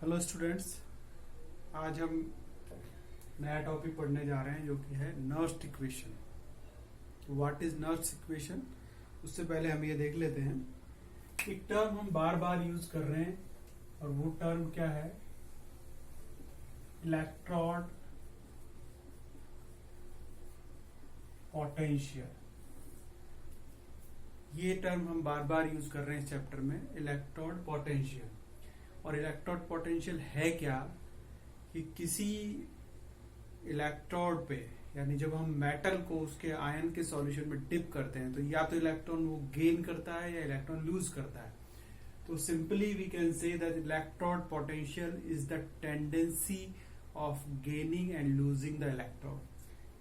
Hello students. आज हम नया टॉपिक पढ़ने जा रहे हैं जो कि है Nernst equation. What is Nernst equation? उससे पहले हम ये देख लेते हैं। एक टर्म हम बार बार यूज कर रहे हैं और वो टर्म क्या है? Electrode potential. ये टर्म हम बार बार यूज कर रहे हैं इस चैप्टर में, इलेक्ट्रोड पोटेंशियल। और इलेक्ट्रोड पोटेंशियल है क्या कि किसी इलेक्ट्रोड पे, यानी जब हम मेटल को उसके आयन के सॉल्यूशन में डिप करते हैं तो या तो इलेक्ट्रॉन वो गेन करता है या इलेक्ट्रॉन लूज करता है। तो simply we can say that electrode potential is the tendency of gaining and losing the electron.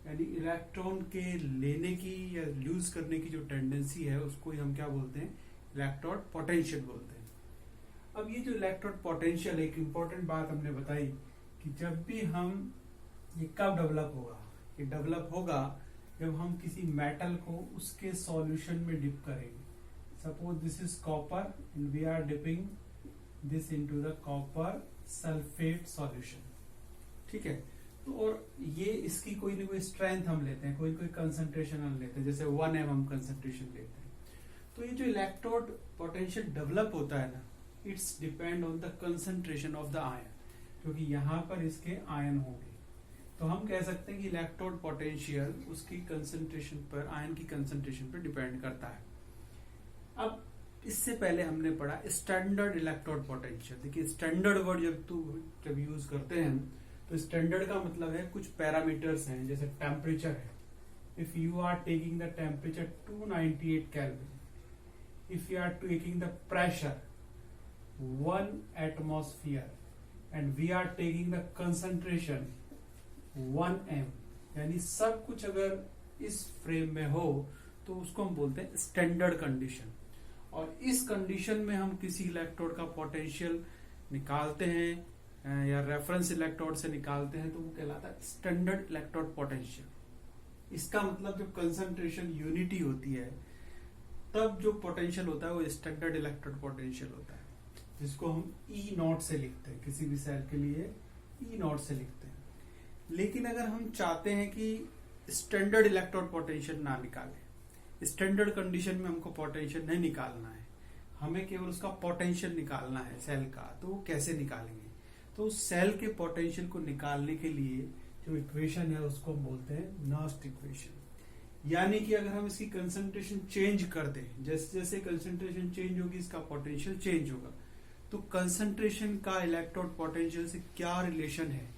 यानी इलेक्ट्रॉन के लेने की या लूज करने की जो टेंडेंसी है उसको हम क्या बोलते हैं? इलेक्ट्रोड पोटेंशियल बोलते हैं। अब ये जो इलेक्ट्रोड पोटेंशियल, एक इंपॉर्टेंट बात हमने बताई कि जब भी हम ये कब डेवलप होगा? ये डेवलप होगा जब हम किसी मेटल को उसके सॉल्यूशन में डिप करेंगे। Suppose this is copper and we are dipping this into the copper sulphate solution. ठीक है, तो और ये इसकी कोई ना कोई स्ट्रेंथ हम लेते हैं, कोई कंसंट्रेशन हम लेते हैं, जैसे 1 mm कंसंट्रेशन लेते हैं। तो ये जो इलेक्ट्रोड पोटेंशियल डेवलप होता है ना, it's depend on the concentration of the ion, क्योंकि यहां पर इसके आयन होंगे। तो हम कह सकते हैं कि इलेक्ट्रोड पोटेंशियल उसकी कंसंट्रेशन पर, आयन की कंसंट्रेशन पर डिपेंड करता है। अब इससे पहले हमने पढ़ा स्टैंडर्ड इलेक्ट्रोड पोटेंशियल। देखिए, स्टैंडर्ड वर्ड जब यूज करते हैं तो स्टैंडर्ड का मतलब है कुछ पैरामीटर्स हैं, जैसे टेम्परेचर है। If you are taking the temperature 298 kelvin, if you are taking the pressure 1 atmosphere and we are taking the concentration 1 m, यानी सब कुछ अगर इस फ्रेम में हो तो उसको हम बोलते हैं स्टैंडर्ड कंडीशन। और इस कंडीशन में हम किसी इलेक्ट्रोड का पोटेंशियल निकालते हैं या रेफरेंस इलेक्ट्रोड से निकालते हैं तो वो कहलाता है स्टैंडर्ड इलेक्ट्रोड पोटेंशियल। इसका मतलब जब कंसंट्रेशन यूनिटी होती है तब जो पोटेंशियल होता है वो स्टैंडर्ड इलेक्ट्रोड पोटेंशियल होता है, जिसको हम ई नॉट से लिखते हैं। किसी भी सेल के लिए ई नॉट से लिखते हैं। लेकिन अगर हम चाहते हैं कि स्टैंडर्ड इलेक्ट्रोड पोटेंशियल ना निकालें, स्टैंडर्ड कंडीशन में हमको पोटेंशियल नहीं निकालना है, हमें केवल उसका पोटेंशियल निकालना है सेल का, तो वो कैसे निकालेंगे? तो सेल के पोटेंशियल को निकालने के लिए जो इक्वेशन है उसको हम बोलते हैं नर्स्ट इक्वेशन। यानी कि अगर हम इसकी कंसंट्रेशन चेंज कर दें, जैसे जैसे कंसंट्रेशन चेंज होगी इसका पोटेंशियल चेंज होगा। तो कंसंट्रेशन का इलेक्ट्रोड पोटेंशियल से क्या रिलेशन है,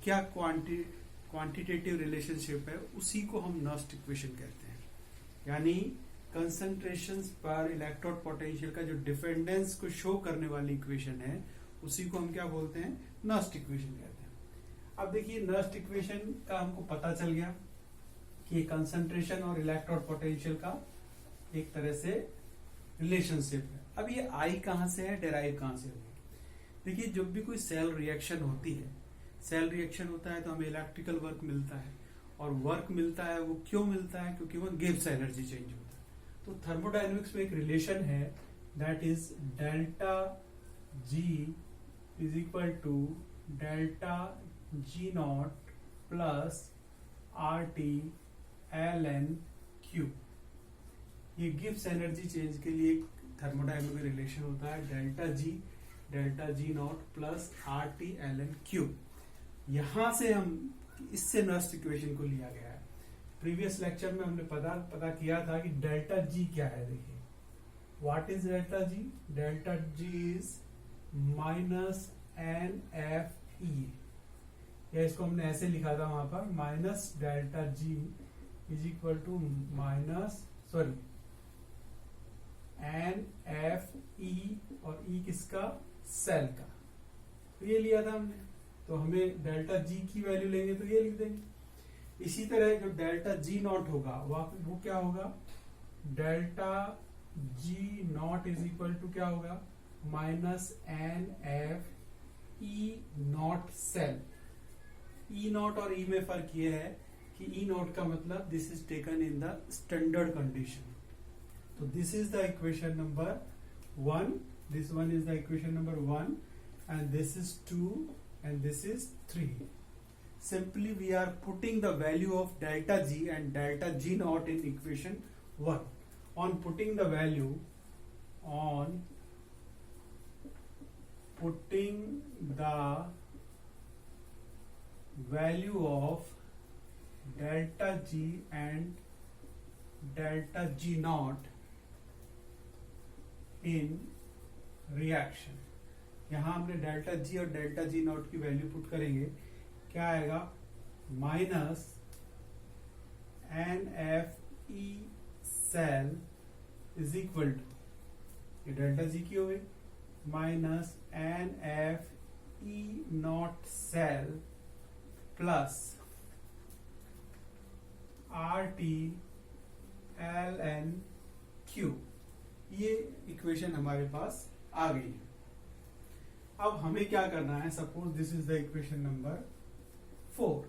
क्या क्वांटिटेटिव रिलेशनशिप है, उसी को हम नर्स्ट इक्वेशन कहते हैं। यानी कंसंट्रेशन पर इलेक्ट्रोड पोटेंशियल का जो डिपेंडेंस को शो करने वाली इक्वेशन है उसी को हम क्या बोलते हैं? नर्स्ट इक्वेशन कहते हैं। अब देखिए, नर्स्ट इक्वेशन का हमको पता चल गया कि कंसंट्रेशन और इलेक्ट्रोड पोटेंशियल का एक तरह से रिलेशनशिप है। अब ये आई कहां से है, डेराइव कहां से होगी? देखिए, जब भी कोई सेल रिएक्शन होती है, सेल रिएक्शन होता है तो हमें इलेक्ट्रिकल वर्क मिलता है। और वर्क मिलता है वो क्यों मिलता है? क्योंकि वो गिब्स एनर्जी चेंज होता है। तो थर्मोडायनेमिक्स में एक रिलेशन है, that is delta G is equal to delta G not plus R T L N Q. ये गिब्स एनर्जी चेंज के लिए थर्मोडायनेमिक रिलेशन होता है, delta G not plus R T L N Q. यहां से हम इससे नर्स्ट इक्वेशन को लिया गया है। प्रीवियस लेक्चर में हमने पता किया था कि डेल्टा जी क्या है। देखिए, what is delta G? Delta G is minus N F E, या इसको हमने ऐसे लिखा था वहां पर, minus delta G is equal to N F E, और ई किसका? सेल का। तो ये लिया था हमने, तो हमें डेल्टा जी की वैल्यू लेंगे तो ये लिख देंगे। इसी तरह जो डेल्टा जी नॉट होगा वो क्या होगा? Delta G not is equal to क्या होगा? Minus N F E not cell. E not और ई में फर्क ये है कि ई नॉट का मतलब this is taken in the standard condition. तो this is the equation number 1, this one is the equation number 1, and this is 2 and this is 3. Simply we are putting the value of delta G and delta G naught in equation 1. On putting the value of delta G and delta G naught in reaction, यहां हमने delta G और delta G not की value put करेंगे, क्या आएगा minus NFE cell is equal to, ये delta G की हो गई, minus NFE not cell plus RT ln Q. ये इक्वेशन हमारे पास आ गई है. अब हमें क्या करना है, suppose this is the equation number 4.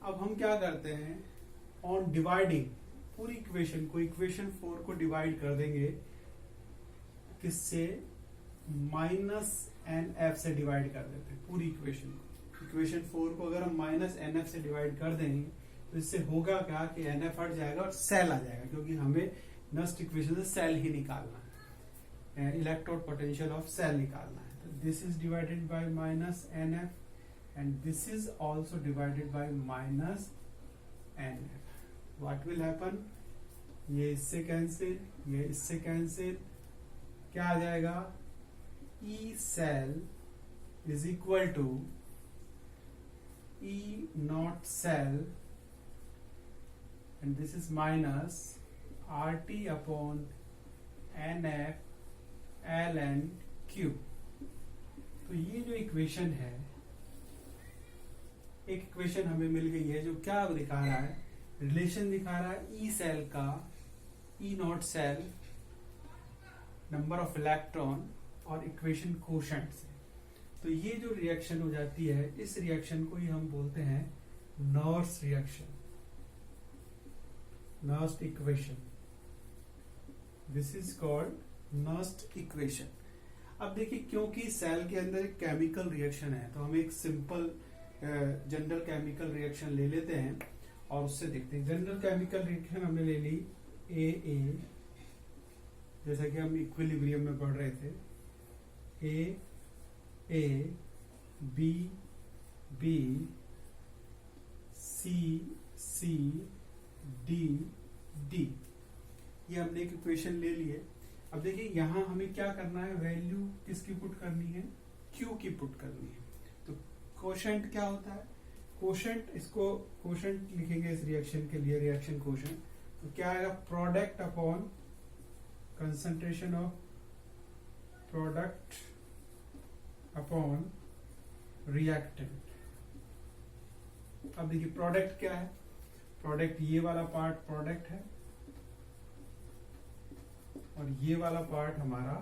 अब हम क्या करते हैं, ऑन डिवाइडिंग पूरी इक्वेशन को, इक्वेशन 4 को डिवाइड कर देंगे किससे, माइनस NF से डिवाइड कर देते हैं पूरी इक्वेशन को. इक्वेशन 4 को अगर हम माइनस NF से डिवाइड कर देंगे तो इससे होगा क्या कि NF हट जाएगा और सेल आ जाएगा, क्योंकि हमें नेक्स्ट इक्वेशन से सेल ही निकालना है, इलेक्ट्रोड पोटेंशियल ऑफ सेल निकालना है. This is divided by minus NF and this is also divided by minus NF. What will happen? ये इससे कैंसिल, ये इससे कैंसिल, क्या आ जाएगा, E cell is equal to E naught cell and this is minus RT upon NF ln Q. तो ये जो इक्वेशन है, एक इक्वेशन हमें मिल गई है जो क्या दिखा रहा है, रिलेशन दिखा रहा है ई सेल का, E not cell number of electron और इक्वेशन कोशेंट से. तो ये जो रिएक्शन हो जाती है, इस रिएक्शन को ही हम बोलते हैं nurse reaction, Nernst equation. This is called Nernst equation. अब देखिए, क्योंकि सेल के अंदर एक केमिकल रिएक्शन है, तो हम एक सिंपल जनरल केमिकल रिएक्शन ले लेते हैं और उससे देखते हैं. जनरल केमिकल रिएक्शन हमने ले ली AA, जैसा कि हम इक्विलिब्रियम में पढ़ रहे थे, A B B C C D D. ये हमने एक इक्वेशन ले ली है. अब देखिए यहां हमें क्या करना है, वैल्यू किसकी पुट करनी है, Q की पुट करनी है. तो कोशेंट क्या होता है, कोशेंट, इसको कोशेंट लिखेंगे इस रिएक्शन के लिए, रिएक्शन कोशेंट. तो क्या आएगा, product upon concentration of product upon reactant. अब देखिए प्रोडक्ट क्या है, प्रोडक्ट ये वाला पार्ट प्रोडक्ट है और ये वाला पार्ट हमारा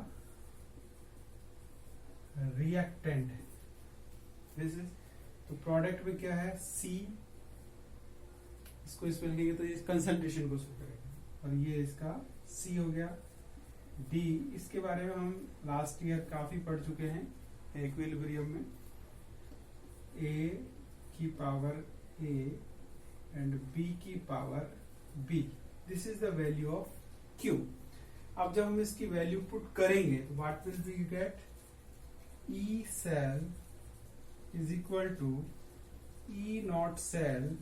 रिएक्टेंट है. दिस इज, तो प्रोडक्ट में क्या है, C, इसको इसमें लिखेंगे तो इस कंसंट्रेशन को शो करेगा, और ये इसका C हो गया. D, इसके बारे में हम लास्ट ईयर काफी पढ़ चुके हैं इक्विलिब्रियम में, A की पावर A एंड B की power B. This is the value of Q. अब जब हम इसकी वैल्यू पुट करेंगे तो what will we get, E cell is equal to E not cell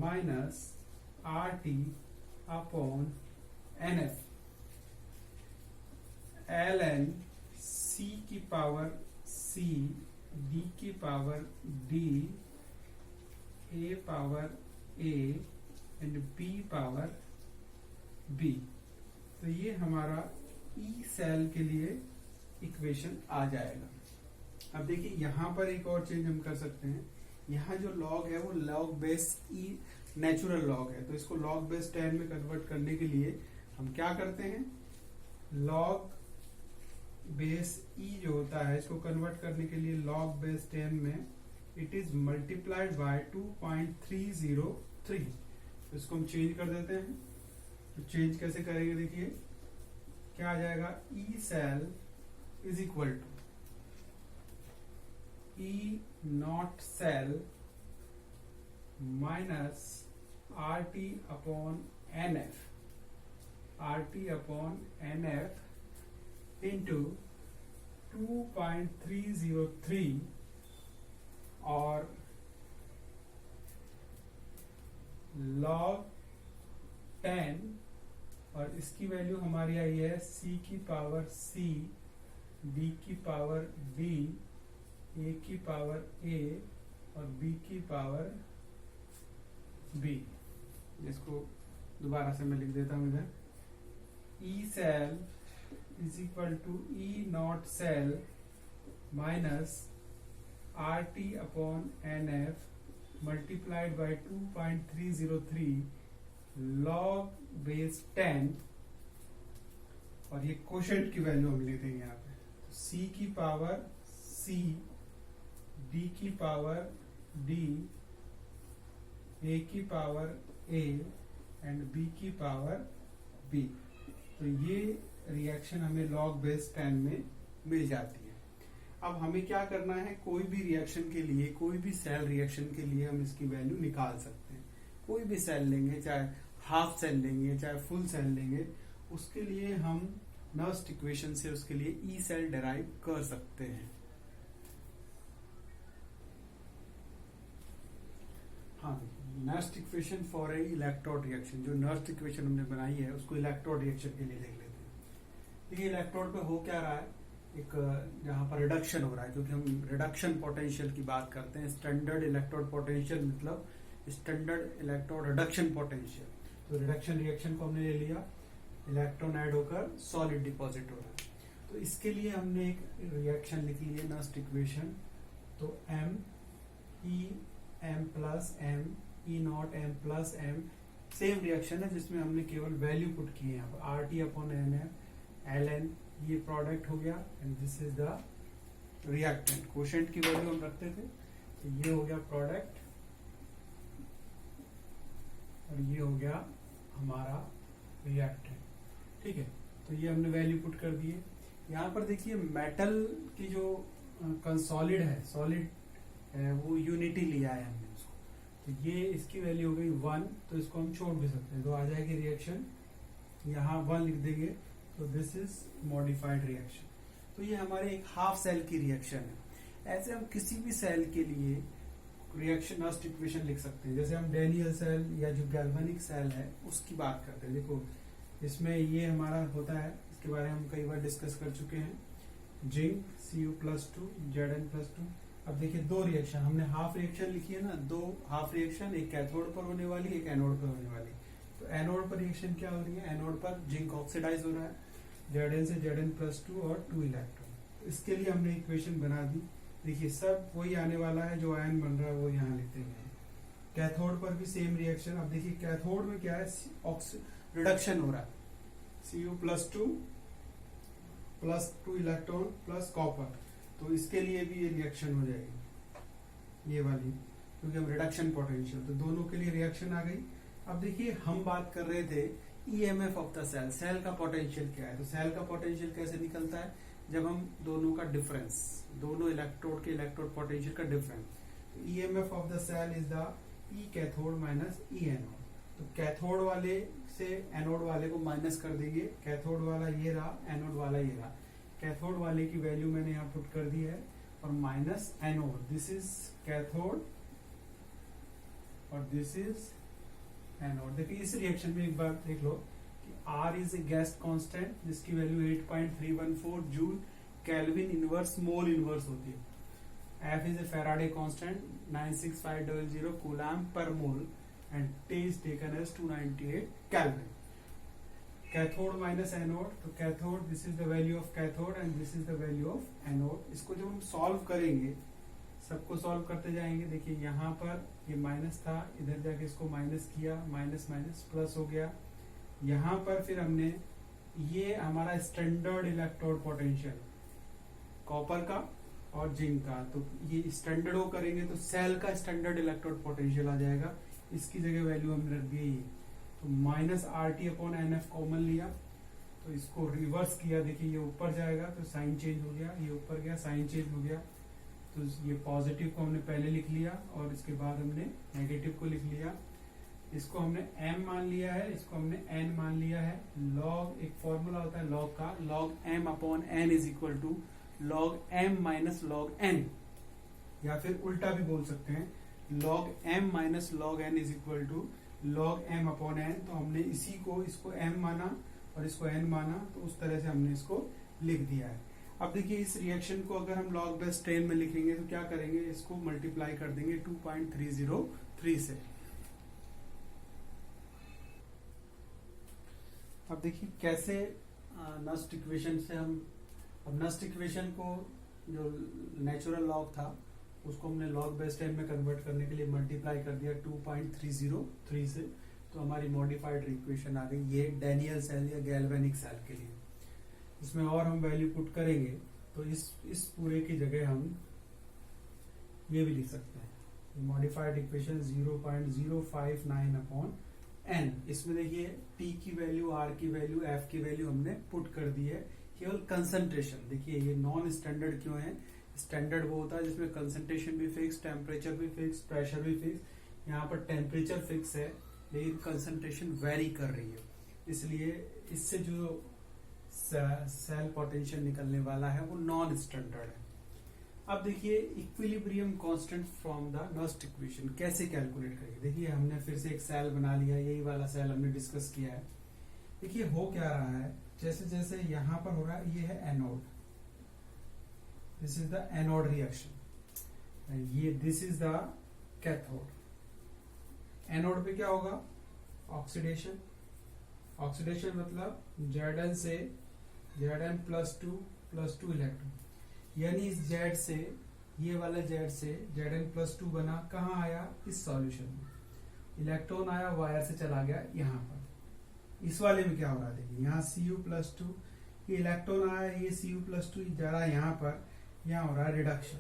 minus RT upon NF ln C की power C, D की power D, A power A and B power B. तो ये हमारा E cell के लिए equation आ जाएगा. अब देखिए यहां पर एक और चेंज हम कर सकते हैं. यहाँ जो लॉग है वो log base E natural log है, तो इसको लॉग बेस 10 में कन्वर्ट करने के लिए हम क्या करते हैं, लॉग बेस E जो होता है इसको कन्वर्ट करने के लिए लॉग बेस 10 में इट इज मल्टीप्लाइड बाय 2.303. तो इसको हम चेंज कर देते हैं. तो चेंज कैसे करेंगे, देखिए क्या आ जाएगा, E cell is equal to E not cell minus R T upon N F, R T upon N F into 2.303 और log 10, और इसकी वैल्यू हमारी आई है c की पावर c, d की पावर d, a की पावर a और b की पावर b। इसको दोबारा से मैं लिख देता हूं इधर, e cell is equal to E not cell minus R T upon N F multiplied by 2.303 log base 10, और ये क्वोशंट की वैल्यू हम ले देंगे यहाँ पे, तो c की पावर c, d की पावर d, a की पावर a एंड b की पावर b। तो ये रिएक्शन हमें log बेस 10 में मिल जाती है। अब हमें क्या करना है, कोई भी रिएक्शन के लिए, कोई भी सेल रिएक्शन के लिए हम इसकी वैल्यू निकाल सकते हैं। कोई भी सेल लेंगे, चाहे हाफ सेल लेंगे चाहे फुल सेल लेंगे, उसके लिए हम नर्स्ट इक्वेशन से उसके लिए ई सेल डिराइव कर सकते हैं। हाँ, Nernst equation for a electrode reaction, जो नर्स्ट इक्वेशन हमने बनाई है उसको इलेक्ट्रोड रिएक्शन के लिए देख लेते हैं। देखिए इलेक्ट्रोड पे हो क्या रहा है, एक जहां पर रिडक्शन हो रहा है, क्योंकि हम रिडक्शन पोटेंशियल की बात करते हैं। स्टैंडर्ड इलेक्ट्रोड पोटेंशियल मतलब स्टैंडर्ड इलेक्ट्रोड रिडक्शन पोटेंशियल। तो रिडक्शन रिएक्शन को हमने ले लिया, इलेक्ट्रॉन ऐड होकर सॉलिड डिपॉजिट हो रहा है। तो इसके लिए हमने एक रिएक्शन लिख ली है, नर्स्ट इक्वेशन। तो M E M plus M E not M plus M, same reaction है जिसमें हमने केवल वैल्यू पुट की है यहाँ पर, R T upon N F L N, ये प्रोडक्ट हो गया and this is the reactant. Quotient की वैल्यू हम रखते थे, तो ये हो गया प्रोडक्ट और ये हो गया हमारा रिएक्टेंट। ठीक है, तो ये हमने वैल्यू पुट कर दिए। यहाँ पर देखिए मेटल की जो कंसोलिड है, सॉलिड है, वो यूनिटी लिया है हमने उसको, तो ये इसकी वैल्यू हो गई 1, तो इसको हम छोड़ भी सकते हैं, तो आ जाएगी रिएक्शन, यहाँ 1 लिख देंगे, तो दिस इज मॉडिफाइड रिएक्शन। तो ये हमारे एक हाफ सेल की रिएक्शन है। ऐसे हम किसी भी सेल के लिए रिएक्शन नर्स्ट इक्वेशन लिख सकते हैं। जैसे हम डेनियल सेल या जो गैल्वेनिक सेल है उसकी बात करते हैं। देखो इसमें ये हमारा होता है, इसके बारे में हम कई बार डिस्कस कर चुके हैं, जिंक Cu+2 Zn+2। अब देखिए दो रिएक्शन हमने हाफ रिएक्शन लिखी है ना, दो हाफ रिएक्शन, एक कैथोड पर होने वाली, एक एनोड पर होने वाली। तो एनोड पर रिएक्शन क्या हो रही है, एनोड पर जिंक ऑक्सीडाइज हो रहा है, Zn से Zn+2 और 2 इलेक्ट्रॉन। इसके लिए हमने इक्वेशन बना दी। देखिए सब वही आने वाला है, जो आयन बन रहा है वो यहाँ लिखते हैं। कैथोड पर भी सेम रिएक्शन। अब देखिए कैथोड में क्या है, रिडक्शन हो रहा है, Cu+2 plus 2 electron plus copper, तो इसके लिए भी ये रिएक्शन हो जाएगी ये वाली, क्योंकि हम रिडक्शन पोटेंशियल, तो दोनों के लिए रिएक्शन आ गई। अब देखिए हम बात कर रहे थे EMF of the cell, cell का पोटेंशियल क्या है। तो सेल का पोटेंशियल कैसे निकलता है, जब हम दोनों का डिफरेंस, दोनों इलेक्ट्रोड के इलेक्ट्रोड पोटेंशियल का डिफरेंस, तो EMF of the cell is the E cathode minus E anode. तो कैथोड वाले से एनोड वाले को माइनस कर देंगे, कैथोड वाला ये रहा, एनोड वाला ये रहा। कैथोड वाले की वैल्यू मैंने यहाँ पुट कर दी है, और minus anode, this is cathode और दिस इज एनोड। देखिए इस रिएक्शन में एक बार देख लो कि R is a gas constant जिसकी value 8.314 joule kelvin inverse mole inverse होती है। F is a Faraday constant 96500 coulomb पर mole and T is taken as 298 Kelvin. Cathode minus anode, तो cathode this is the value of cathode and this is the value of anode. इसको जब हम solve करेंगे, सबको solve करते जाएंगे। देखिए यहाँ पर ये माइनस था, इधर जाके इसको माइनस किया, माइनस माइनस प्लस हो गया। यहाँ पर फिर हमने ये हमारा स्टैंडर्ड इलेक्ट्रोड पोटेंशियल कॉपर का और जिंक का, तो ये स्टैंडर्ड हो करेंगे तो सेल का स्टैंडर्ड इलेक्ट्रोड पोटेंशियल आ जाएगा। इसकी जगह वैल्यू हमने रख दी है, तो minus RT upon NF common लिया, तो इसको रिवर्स किया। देखिए ये ऊपर जाएगा तो साइन चेंज हो गया, ये ऊपर गया साइन चेंज हो गया, तो ये पॉजिटिव को हमने पहले लिख लिया और इसके बाद हमने नेगेटिव को लिख लिया। इसको हमने m मान लिया है, इसको हमने n मान लिया है। log एक फॉर्मूला होता है log का, log m upon n is equal to log m minus log n, या फिर उल्टा भी बोल सकते हैं log m minus log n is equal to log m upon n। तो हमने इसको m माना और इसको n माना, तो उस तरह से हमने इसको लिख दिया है। अब देखिए इस रिएक्शन को अगर हम log बेस 10 में लिखेंगे तो क्या करेंगे, इसको मल्टीप्लाई कर देंगे 2.303 से। अब देखिए कैसे नस्ट इक्वेशन से हम, अब नस्ट इक्वेशन को जो नेचुरल लॉग था उसको हमने लॉग बेस 10 में कन्वर्ट करने के लिए मल्टीप्लाई कर दिया 2.303 से, तो हमारी मॉडिफाइड इक्वेशन आ गई। ये डैनियल सेल या गैल्वेनिक सेल के लिए। इसमें और हम वैल्यू पुट करेंगे तो इस पूरे की जगह हम ये भी लिख सकते हैं मॉडिफाइड इक्वेशन 0.059 अपॉन n। इसमें देखिए t की वैल्यू, r की वैल्यू, f की वैल्यू हमने पुट कर दी है। केवल कंसंट्रेशन, देखिए ये नॉन स्टैंडर्ड क्यों है, स्टैंडर्ड वो होता है जिसमें कंसंट्रेशन भी फिक्स, टेम्परेचर भी फिक्स, प्रेशर भी फिक्स। यहाँ पर टेम्परेचर फिक्स है लेकिन कंसंट्रेशन वेरी कर रही है, इसलिए इससे जो सेल पोटेंशियल निकलने वाला है वो नॉन स्टैंडर्ड है। अब देखिए equilibrium constant from the Nernst equation कैसे कैलकुलेट करेंगे। देखिए हमने फिर से एक सेल बना लिया, यही वाला सेल हमने डिस्कस किया है। देखिए हो क्या रहा है, जैसे जैसे यहाँ पर हो रहा है, ये है anode, this is the anode reaction, ये this is the cathode. Anode पे क्या होगा, ऑक्सीडेशन। ऑक्सीडेशन मतलब Zn से Zn +2 इलेक्ट्रॉन, यानी इस Z से, ये वाला Z से Zn +2 बना, कहाँ आया, इस सॉल्यूशन में। इलेक्ट्रॉन आया वायर से चला गया यहाँ पर। इस वाले में क्या हो रहा है, देखिए यहाँ Cu+2, ये इलेक्ट्रॉन आया, ये Cu+2 जा रहा है यहाँ पर, यहाँ हो रहा है रिडक्शन।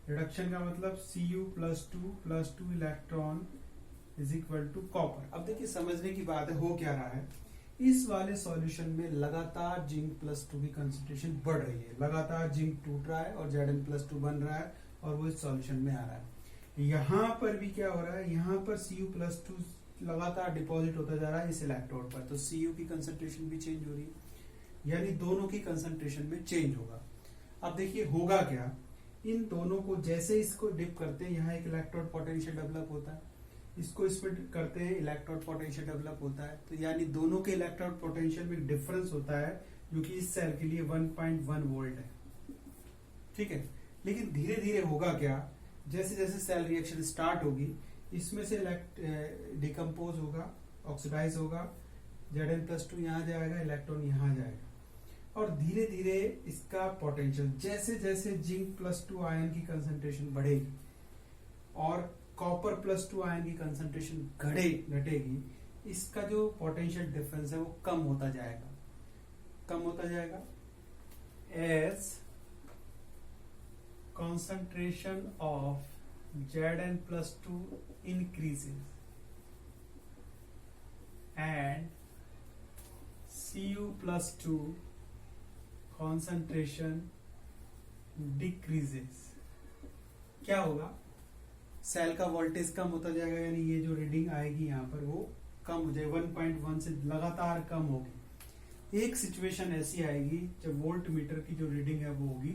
रिडक्शन का मतलब Cu+2 electron is equal to copper. अब देखिए समझने की बात है, हो क्या रहा है, इस वाले सॉल्यूशन में लगातार Zn+2 की कंसंट्रेशन बढ़ रही है, लगातार जिंक टूट रहा है और Zn+2 बन रहा है और वो इस सॉल्यूशन में आ रहा है। यहाँ पर भी क्या हो रहा है, यहाँ पर Cu+2 लगातार डिपॉजिट होता जा रहा है इस इलेक्ट्रोड पर, तो Cu की कंसंट्रेशन भी चेंज हो रही है, यानी दोनों की कंसंट्रेशन में चेंज होगा। अब देखिए होगा क्या, इन दोनों को जैसे इसको डिप करते हैं, यहाँ एक इलेक्ट्रोड पोटेंशियल डेवलप होता है, इसको इसमें करते हैं इलेक्ट्रोड पोटेंशियल डेवलप होता है, तो यानी दोनों के इलेक्ट्रोड पोटेंशियल में डिफरेंस होता है जो कि इस सेल के लिए 1.1 वोल्ट है, ठीक है। लेकिन धीरे धीरे होगा क्या, जैसे जैसे सेल रिएक्शन स्टार्ट होगी, इसमें से डिकम्पोज होगा, ऑक्सीडाइज होगा, Zn+2 यहाँ जाएगा, इलेक्ट्रॉन यहाँ जाएगा, और धीरे धीरे इसका पोटेंशियल, जैसे जैसे Zn+2 आयन की कंसंट्रेशन बढ़ेगी और कॉपर+2 आयन की कंसंट्रेशन घटेगी, इसका जो पोटेंशियल डिफरेंस है वो कम होता जाएगा as concentration of Zn+2 increases and Cu+2 concentration decreases। क्या होगा, सेल का वोल्टेज कम होता जाएगा, यानी ये जो रीडिंग आएगी यहाँ पर वो कम हो जाएगी, 1.1 से लगातार कम होगी। एक सिचुएशन ऐसी आएगी जब वोल्ट मीटर की जो रीडिंग है वो होगी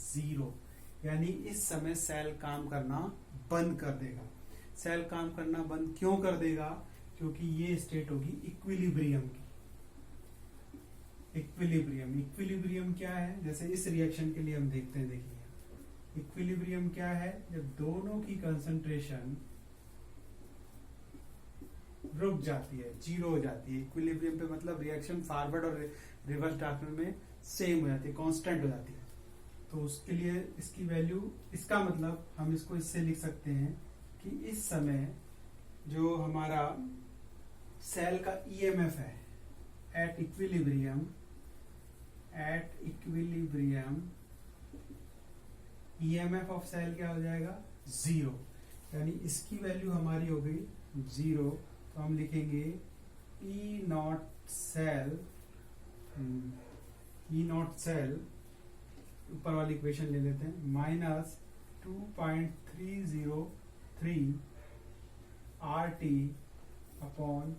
0, यानी इस समय सेल काम करना बंद कर देगा। सेल काम करना बंद क्यों कर देगा, क्योंकि ये स्टेट होगी इक्विलिब्रियम की। इक्विलिब्रियम क्या है, जैसे इस रिएक्शन के लिए हम देखते हैं, देखिए इक्विलिब्रियम क्या है, जब दोनों की कंसंट्रेशन रुक जाती है, 0 हो जाती है। इक्विलिब्रियम पे मतलब रिएक्शन फॉरवर्ड और रिवर्स डायरेक्शन में सेम हो जाती है, कांस्टेंट हो जाती है। तो उसके लिए इसकी वैल्यू, इसका मतलब हम इसको इससे लिख सकते हैं कि इस समय जो हमारा सेल का ईएमएफ है at equilibrium, EMF of cell क्या हो जाएगा, 0, यानी इसकी वैल्यू हमारी हो गई 0। तो हम लिखेंगे E नॉट सेल ऊपर वाली इक्वेशन ले लेते हैं, माइनस 2.303 RT अपॉन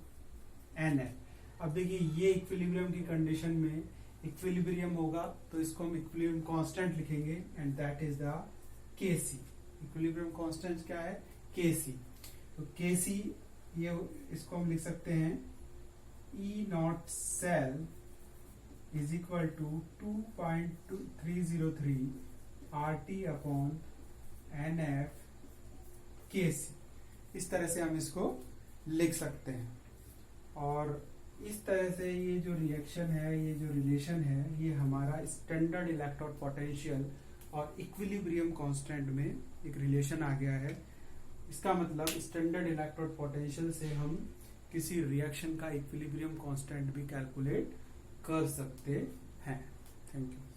NF। अब देखिए ये इक्विलिब्रियम की कंडीशन में इक्विलिब्रियम होगा तो इसको हम इक्विलिब्रियम कांस्टेंट लिखेंगे and that is the Kc। Equilibrium constant क्या है? Kc। तो Kc ये इसको हम लिख सकते हैं E not cell is equal to 2.303 RT upon NF Kc। इस तरह से हम इसको लिख सकते हैं। और इस तरह से ये जो रिएक्शन है, ये जो रिलेशन है, ये हमारा स्टैंडर्ड इलेक्ट्रोड पोटेंशियल और इक्विलिब्रियम कांस्टेंट में एक रिलेशन आ गया है। इसका मतलब स्टैंडर्ड इलेक्ट्रोड पोटेंशियल से हम किसी रिएक्शन का इक्विलिब्रियम कांस्टेंट भी कैलकुलेट कर सकते हैं। Thank you.